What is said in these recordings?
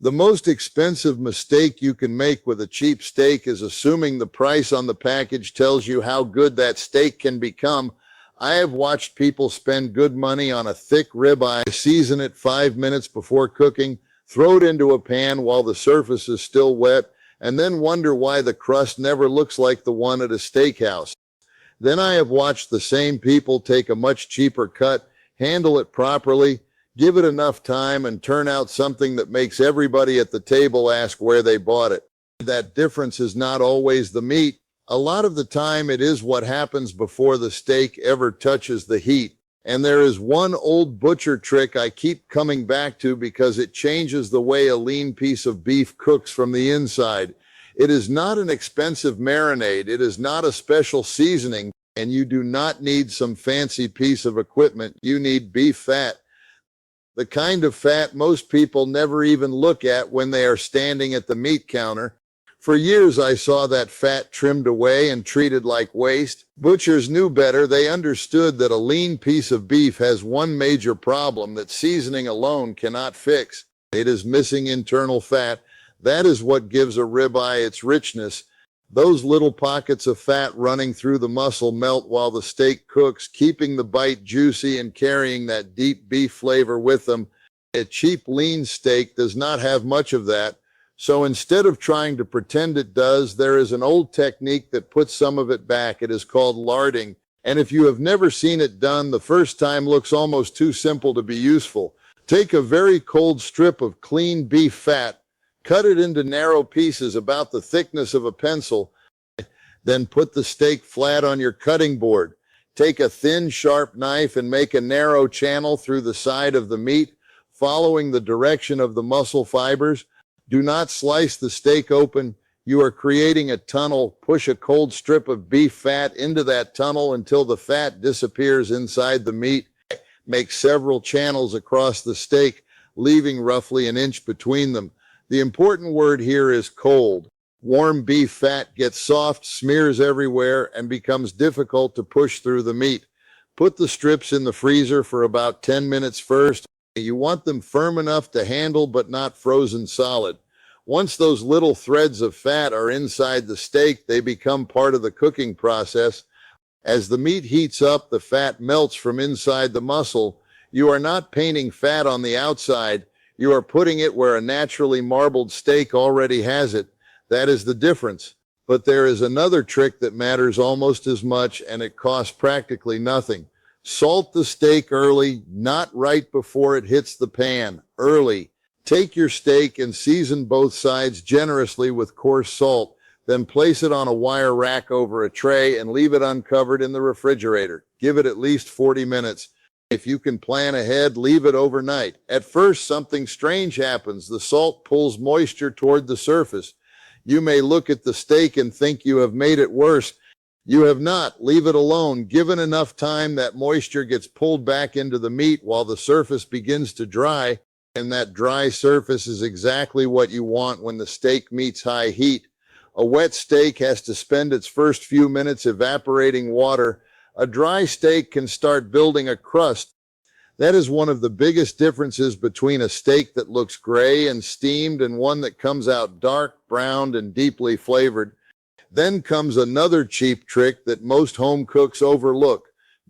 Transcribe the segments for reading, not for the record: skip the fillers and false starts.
The most expensive mistake you can make with a cheap steak is assuming the price on the package tells you how good that steak can become. I have watched people spend good money on a thick ribeye, season it 5 minutes before cooking, throw it into a pan while the surface is still wet, and then wonder why the crust never looks like the one at a steakhouse. Then I have watched the same people take a much cheaper cut, handle it properly, give it enough time, and turn out something that makes everybody at the table ask where they bought it. That difference is not always the meat. A lot of the time it is what happens before the steak ever touches the heat. And there is one old butcher trick I keep coming back to because it changes the way a lean piece of beef cooks from the inside. It is not an expensive marinade. It is not a special seasoning, and you do not need some fancy piece of equipment. You need beef fat. The kind of fat most people never even look at when they are standing at the meat counter. For years I saw that fat trimmed away and treated like waste. Butchers knew better. They understood that a lean piece of beef has one major problem that seasoning alone cannot fix. It is missing internal fat. That is what gives a ribeye its richness. Those little pockets of fat running through the muscle melt while the steak cooks, keeping the bite juicy and carrying that deep beef flavor with them. A cheap lean steak does not have much of that. So instead of trying to pretend it does, there is an old technique that puts some of it back. It is called larding. And if you have never seen it done, the first time looks almost too simple to be useful. Take a very cold strip of clean beef fat, cut it into narrow pieces about the thickness of a pencil, then put the steak flat on your cutting board. Take a thin, sharp knife and make a narrow channel through the side of the meat, following the direction of the muscle fibers. Do not slice the steak open. You are creating a tunnel. Push a cold strip of beef fat into that tunnel until the fat disappears inside the meat. Make several channels across the steak, leaving roughly an inch between them. The important word here is cold. Warm beef fat gets soft, smears everywhere, and becomes difficult to push through the meat. Put the strips in the freezer for about 10 minutes first. You want them firm enough to handle but not frozen solid. Once those little threads of fat are inside the steak, they become part of the cooking process. As the meat heats up, the fat melts from inside the muscle. You are not painting fat on the outside. You are putting it where a naturally marbled steak already has it. That is the difference. But there is another trick that matters almost as much, and it costs practically nothing. Salt the steak early, not right before it hits the pan. Early. Take your steak and season both sides generously with coarse salt. Then place it on a wire rack over a tray and leave it uncovered in the refrigerator. Give it at least 40 minutes. If you can plan ahead, leave it overnight. At first, something strange happens. The salt pulls moisture toward the surface. You may look at the steak and think you have made it worse. You have not. Leave it alone. Given enough time, that moisture gets pulled back into the meat while the surface begins to dry, and that dry surface is exactly what you want when the steak meets high heat. A wet steak has to spend its first few minutes evaporating water. A dry steak can start building a crust. That is one of the biggest differences between a steak that looks gray and steamed and one that comes out dark, browned, and deeply flavored. Then comes another cheap trick that most home cooks overlook: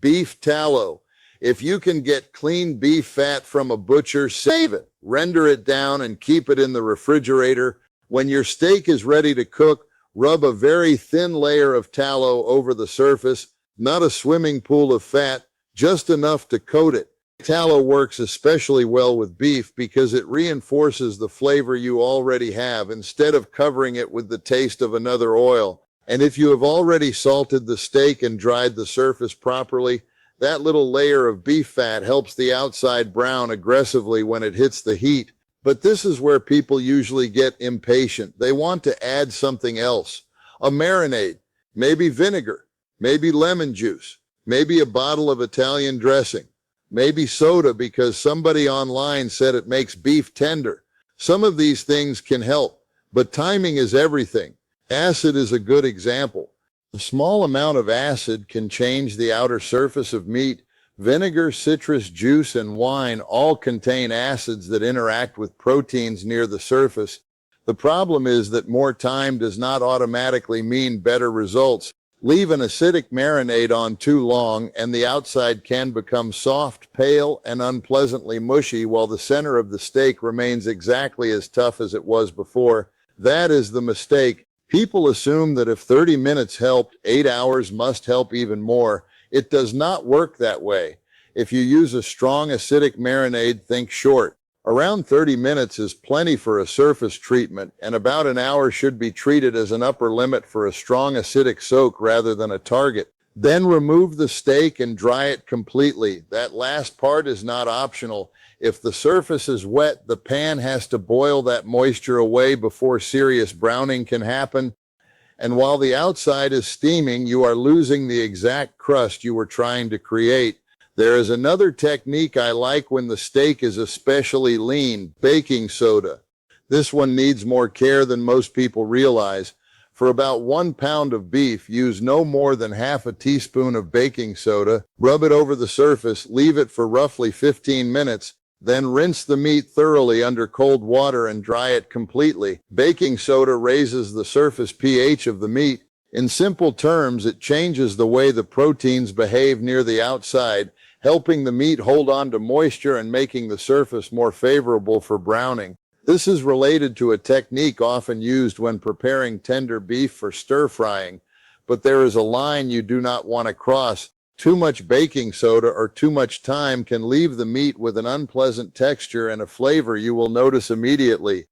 beef tallow. If you can get clean beef fat from a butcher, save it. Render it down and keep it in the refrigerator. When your steak is ready to cook, rub a very thin layer of tallow over the surface. Not a swimming pool of fat, just enough to coat it. Tallow works especially well with beef because it reinforces the flavor you already have instead of covering it with the taste of another oil. And if you have already salted the steak and dried the surface properly, that little layer of beef fat helps the outside brown aggressively when it hits the heat. But this is where people usually get impatient. They want to add something else. A marinade, maybe vinegar, maybe lemon juice, maybe a bottle of Italian dressing, maybe soda because somebody online said it makes beef tender. Some of these things can help, but timing is everything. Acid is a good example. A small amount of acid can change the outer surface of meat. Vinegar, citrus juice, and wine all contain acids that interact with proteins near the surface. The problem is that more time does not automatically mean better results. Leave an acidic marinade on too long, and the outside can become soft, pale, and unpleasantly mushy, while the center of the steak remains exactly as tough as it was before. That is the mistake. People assume that if 30 minutes helped, 8 hours must help even more. It does not work that way. If you use a strong acidic marinade, think short. Around 30 minutes is plenty for a surface treatment, and about an hour should be treated as an upper limit for a strong acidic soak rather than a target. Then remove the steak and dry it completely. That last part is not optional. If the surface is wet, the pan has to boil that moisture away before serious browning can happen. And while the outside is steaming, you are losing the exact crust you were trying to create. There is another technique I like when the steak is especially lean: baking soda. This one needs more care than most people realize. For about 1 pound of beef, use no more than half a teaspoon of baking soda. Rub it over the surface, leave it for roughly 15 minutes, then rinse the meat thoroughly under cold water and dry it completely. Baking soda raises the surface pH of the meat. In simple terms, it changes the way the proteins behave near the outside, helping the meat hold on to moisture and making the surface more favorable for browning. This is related to a technique often used when preparing tender beef for stir frying, but there is a line you do not want to cross. Too much baking soda or too much time can leave the meat with an unpleasant texture and a flavor you will notice immediately.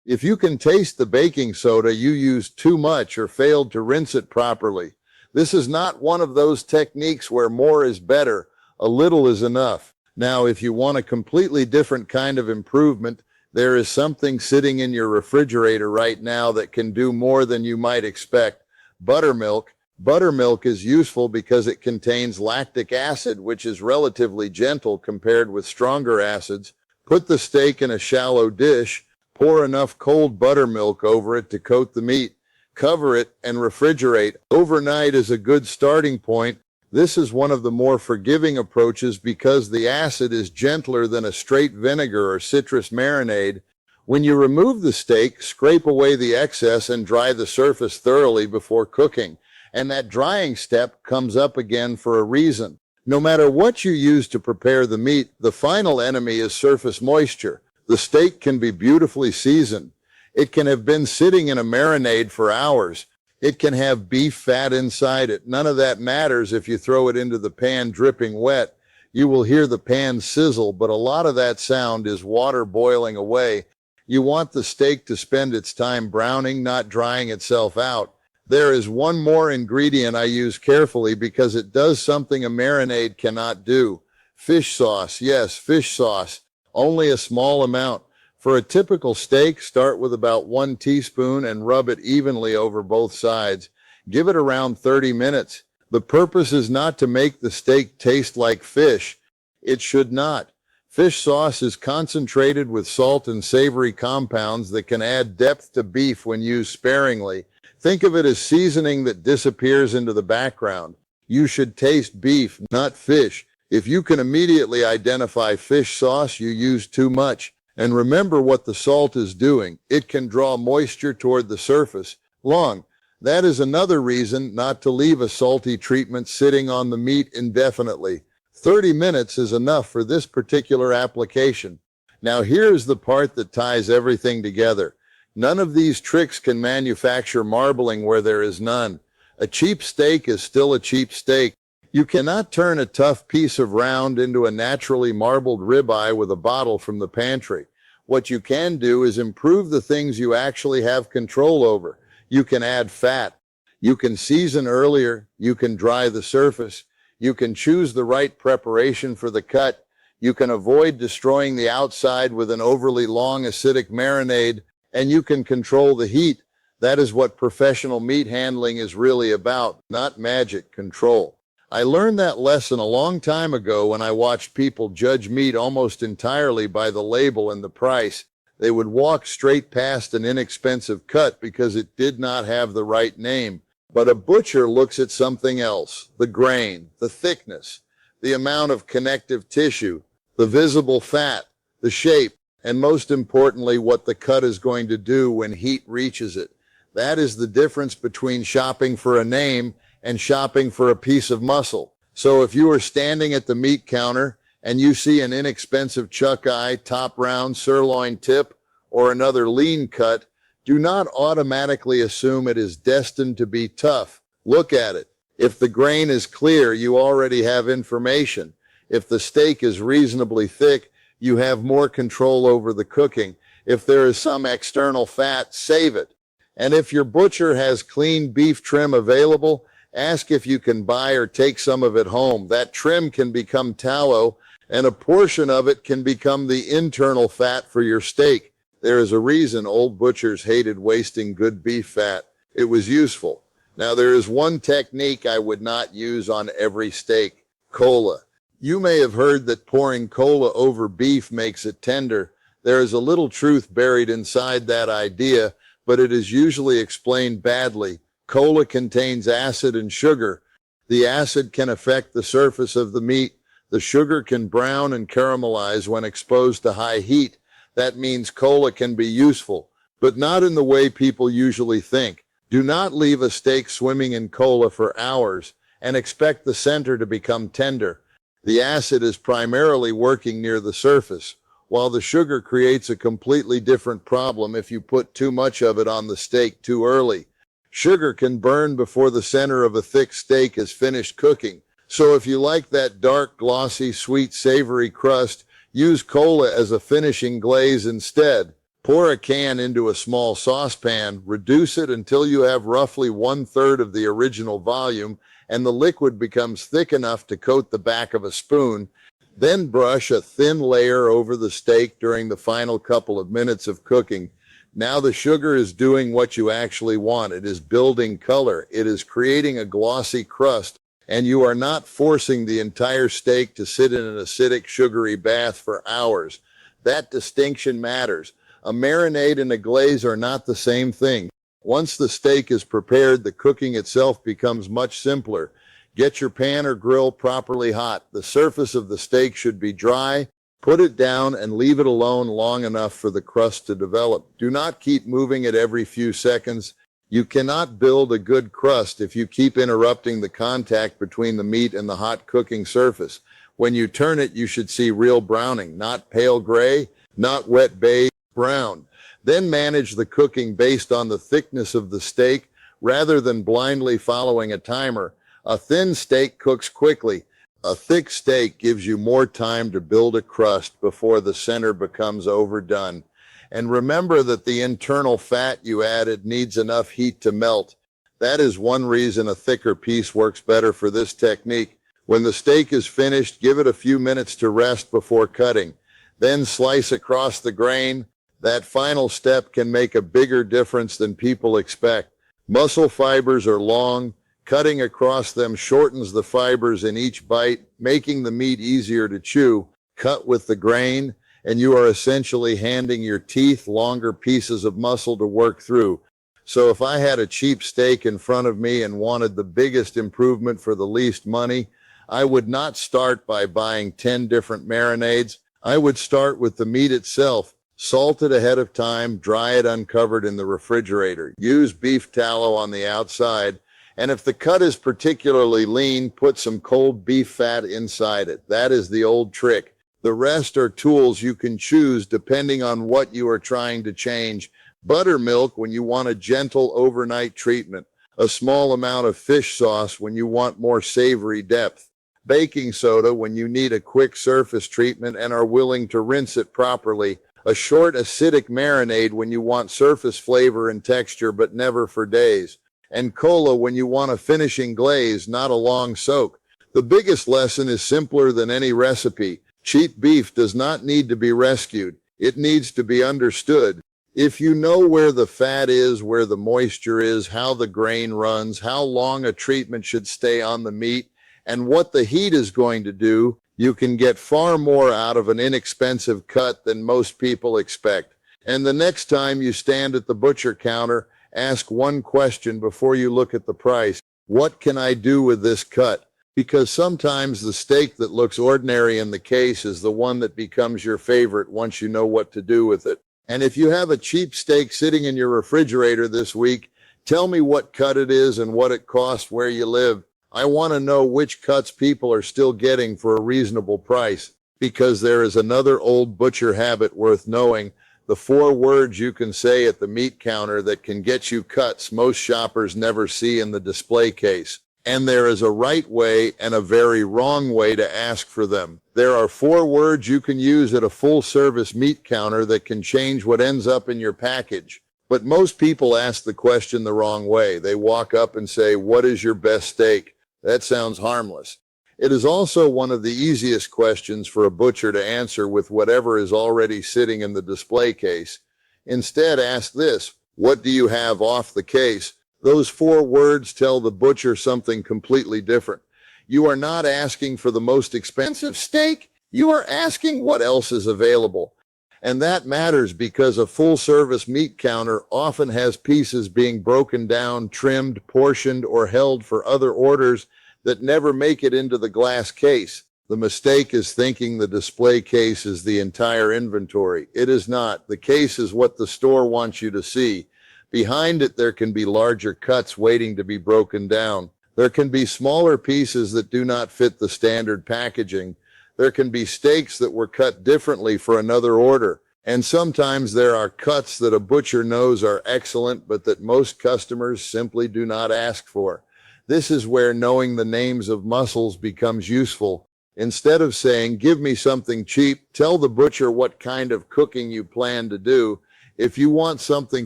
If you can taste the baking soda, you used too much or failed to rinse it properly. This is not one of those techniques where more is better. A little is enough. Now, if you want a completely different kind of improvement, there is something sitting in your refrigerator right now that can do more than you might expect: buttermilk. Buttermilk is useful because it contains lactic acid, which is relatively gentle compared with stronger acids. Put the steak in a shallow dish, pour enough cold buttermilk over it to coat the meat, cover it, and refrigerate. Overnight is a good starting point. This is one of the more forgiving approaches because the acid is gentler than a straight vinegar or citrus marinade. When you remove the steak, scrape away the excess and dry the surface thoroughly before cooking. And that drying step comes up again for a reason. No matter what you use to prepare the meat, the final enemy is surface moisture. The steak can be beautifully seasoned. It can have been sitting in a marinade for hours. It can have beef fat inside it. None of that matters if you throw it into the pan dripping wet. You will hear the pan sizzle, but a lot of that sound is water boiling away. You want the steak to spend its time browning, not drying itself out. There is one more ingredient I use carefully because it does something a marinade cannot do. Fish sauce. Yes, fish sauce. Only a small amount. For a typical steak, start with about 1 teaspoon and rub it evenly over both sides. Give it around 30 minutes. The purpose is not to make the steak taste like fish. It should not. Fish sauce is concentrated with salt and savory compounds that can add depth to beef when used sparingly. Think of it as seasoning that disappears into the background. You should taste beef, not fish. If you can immediately identify fish sauce, you use too much. And remember what the salt is doing. It can draw moisture toward the surface. That is another reason not to leave a salty treatment sitting on the meat indefinitely. 30 minutes is enough for this particular application. Now here's the part that ties everything together. None of these tricks can manufacture marbling where there is none. A cheap steak is still a cheap steak. You cannot turn a tough piece of round into a naturally marbled ribeye with a bottle from the pantry. What you can do is improve the things you actually have control over. You can add fat. You can season earlier. You can dry the surface. You can choose the right preparation for the cut. You can avoid destroying the outside with an overly long acidic marinade. And you can control the heat. That is what professional meat handling is really about, not magic, control. I learned that lesson a long time ago when I watched people judge meat almost entirely by the label and the price. They would walk straight past an inexpensive cut because it did not have the right name. But a butcher looks at something else: the grain, the thickness, the amount of connective tissue, the visible fat, the shape, and most importantly, what the cut is going to do when heat reaches it. That is the difference between shopping for a name and shopping for a piece of muscle. So if you are standing at the meat counter and you see an inexpensive chuck eye, top round, sirloin tip, or another lean cut, do not automatically assume it is destined to be tough. Look at it. If the grain is clear, you already have information. If the steak is reasonably thick, you have more control over the cooking. If there is some external fat, save it. And if your butcher has clean beef trim available, ask if you can buy or take some of it home. That trim can become tallow, and a portion of it can become the internal fat for your steak. There is a reason old butchers hated wasting good beef fat. It was useful. Now, there is one technique I would not use on every steak: cola. You may have heard that pouring cola over beef makes it tender. There is a little truth buried inside that idea, but it is usually explained badly. Cola contains acid and sugar. The acid can affect the surface of the meat. The sugar can brown and caramelize when exposed to high heat. That means cola can be useful, but not in the way people usually think. Do not leave a steak swimming in cola for hours and expect the center to become tender. The acid is primarily working near the surface, while the sugar creates a completely different problem if you put too much of it on the steak too early. Sugar can burn before the center of a thick steak is finished cooking. So if you like that dark, glossy, sweet, savory crust, use cola as a finishing glaze instead. Pour a can into a small saucepan, reduce it until you have roughly 1/3 of the original volume, and the liquid becomes thick enough to coat the back of a spoon. Then brush a thin layer over the steak during the final couple of minutes of cooking. Now the sugar is doing what you actually want. It is building color. It is creating a glossy crust, and you are not forcing the entire steak to sit in an acidic, sugary bath for hours. That distinction matters. A marinade and a glaze are not the same thing. Once the steak is prepared, the cooking itself becomes much simpler. Get your pan or grill properly hot. The surface of the steak should be dry. Put it down and leave it alone long enough for the crust to develop. Do not keep moving it every few seconds. You cannot build a good crust if you keep interrupting the contact between the meat and the hot cooking surface. When you turn it, you should see real browning, not pale gray, not wet beige, brown. Then manage the cooking based on the thickness of the steak rather than blindly following a timer. A thin steak cooks quickly. A thick steak gives you more time to build a crust before the center becomes overdone. And remember that the internal fat you added needs enough heat to melt. That is one reason a thicker piece works better for this technique. When the steak is finished, give it a few minutes to rest before cutting. Then slice across the grain. That final step can make a bigger difference than people expect. Muscle fibers are long. Cutting across them shortens the fibers in each bite, making the meat easier to chew. Cut with the grain, and you are essentially handing your teeth longer pieces of muscle to work through. So if I had a cheap steak in front of me and wanted the biggest improvement for the least money, I would not start by buying 10 different marinades. I would start with the meat itself. Salt it ahead of time, dry it uncovered in the refrigerator. Use beef tallow on the outside, and if the cut is particularly lean, put some cold beef fat inside it. That is the old trick. The rest are tools you can choose depending on what you are trying to change. Buttermilk when you want a gentle overnight treatment. A small amount of fish sauce when you want more savory depth. Baking soda when you need a quick surface treatment and are willing to rinse it properly. A short acidic marinade when you want surface flavor and texture but never for days. And cola when you want a finishing glaze, not a long soak. The biggest lesson is simpler than any recipe. Cheap beef does not need to be rescued. It needs to be understood. If you know where the fat is, where the moisture is, how the grain runs, how long a treatment should stay on the meat, and what the heat is going to do, you can get far more out of an inexpensive cut than most people expect. And the next time you stand at the butcher counter, ask one question before you look at the price. What can I do with this cut? because sometimes the steak that looks ordinary in the case is the one that becomes your favorite once you know what to do with it. And if you have a cheap steak sitting in your refrigerator this week, tell me what cut it is and what it costs where you live. I want to know which cuts people are still getting for a reasonable price, because there is another old butcher habit worth knowing: the 4 words you can say at the meat counter that can get you cuts most shoppers never see in the display case. And there is a right way and a very wrong way to ask for them. There are 4 words you can use at a full-service meat counter that can change what ends up in your package. But most people ask the question the wrong way. They walk up and say, "What is your best steak?" That sounds harmless. It is also one of the easiest questions for a butcher to answer with whatever is already sitting in the display case. Instead, ask this: "What do you have off the case?" Those 4 words tell the butcher something completely different. You are not asking for the most expensive steak. You are asking what else is available. And that matters because a full-service meat counter often has pieces being broken down, trimmed, portioned, or held for other orders that never make it into the glass case. The mistake is thinking the display case is the entire inventory. It is not. The case is what the store wants you to see. Behind it, there can be larger cuts waiting to be broken down. There can be smaller pieces that do not fit the standard packaging. There can be steaks that were cut differently for another order. And sometimes there are cuts that a butcher knows are excellent, but that most customers simply do not ask for. This is where knowing the names of muscles becomes useful. Instead of saying, "Give me something cheap," tell the butcher what kind of cooking you plan to do. If you want something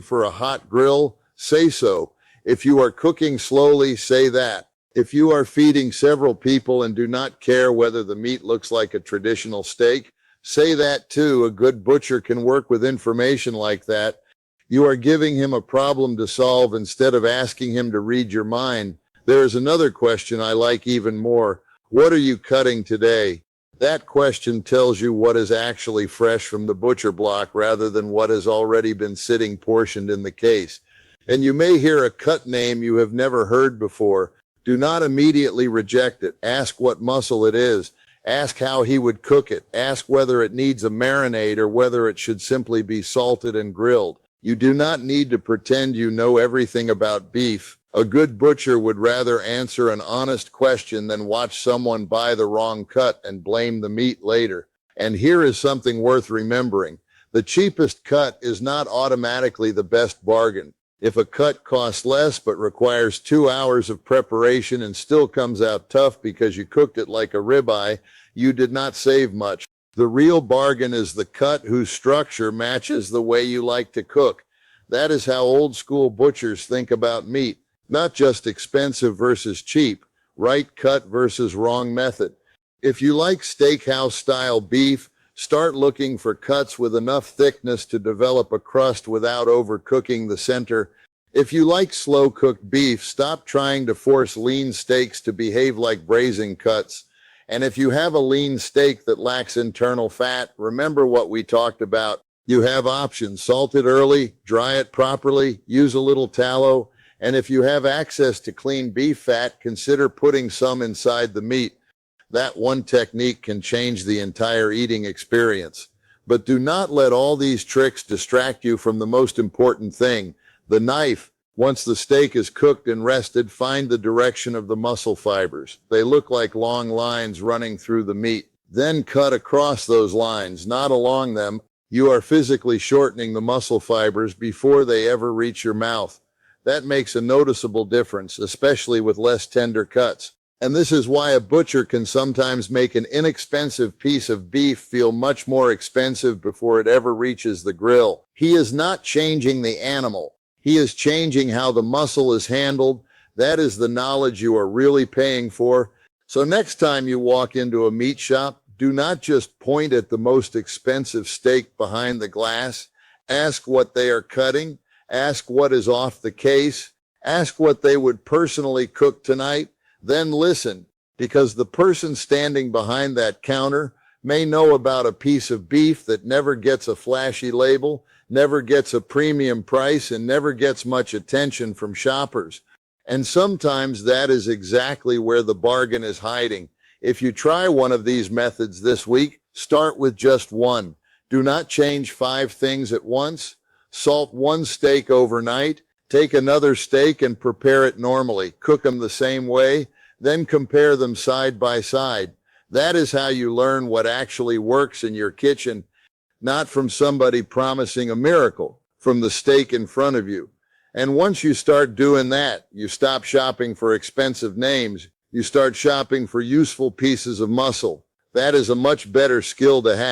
for a hot grill, say so. If you are cooking slowly, say that. If you are feeding several people and do not care whether the meat looks like a traditional steak, say that too. A good butcher can work with information like that. You are giving him a problem to solve instead of asking him to read your mind. There is another question I like even more. What are you cutting today? That question tells you what is actually fresh from the butcher block rather than what has already been sitting portioned in the case. And you may hear a cut name you have never heard before. Do not immediately reject it. Ask what muscle it is. Ask how he would cook it. Ask whether it needs a marinade or whether it should simply be salted and grilled. You do not need to pretend you know everything about beef. A good butcher would rather answer an honest question than watch someone buy the wrong cut and blame the meat later. And here is something worth remembering. The cheapest cut is not automatically the best bargain. If a cut costs less but requires 2 hours of preparation and still comes out tough because you cooked it like a ribeye, you did not save much. The real bargain is the cut whose structure matches the way you like to cook. That is how old school butchers think about meat. Not just expensive versus cheap, right cut versus wrong method. If you like steakhouse style beef, start looking for cuts with enough thickness to develop a crust without overcooking the center. If you like slow cooked beef, stop trying to force lean steaks to behave like braising cuts. And if you have a lean steak that lacks internal fat, remember what we talked about. You have options: salt it early, dry it properly, use a little tallow. And if you have access to clean beef fat, consider putting some inside the meat. That one technique can change the entire eating experience. But do not let all these tricks distract you from the most important thing, the knife. Once the steak is cooked and rested, find the direction of the muscle fibers. They look like long lines running through the meat. Then cut across those lines, not along them. You are physically shortening the muscle fibers before they ever reach your mouth. That makes a noticeable difference, especially with less tender cuts. And this is why a butcher can sometimes make an inexpensive piece of beef feel much more expensive before it ever reaches the grill. He is not changing the animal. He is changing how the muscle is handled. That is the knowledge you are really paying for. So next time you walk into a meat shop, do not just point at the most expensive steak behind the glass. Ask what they are cutting. Ask what is off the case. Ask what they would personally cook tonight. Then listen, because the person standing behind that counter may know about a piece of beef that never gets a flashy label, never gets a premium price, and never gets much attention from shoppers. And sometimes that is exactly where the bargain is hiding. If you try one of these methods this week, start with just one. Do not change 5 things at once. Salt one steak overnight. Take another steak and prepare it normally. Cook them the same way, then compare them side by side. That is how you learn what actually works in your kitchen, not from somebody promising a miracle, from the steak in front of you. And once you start doing that, you stop shopping for expensive names. You start shopping for useful pieces of muscle. That is a much better skill to have.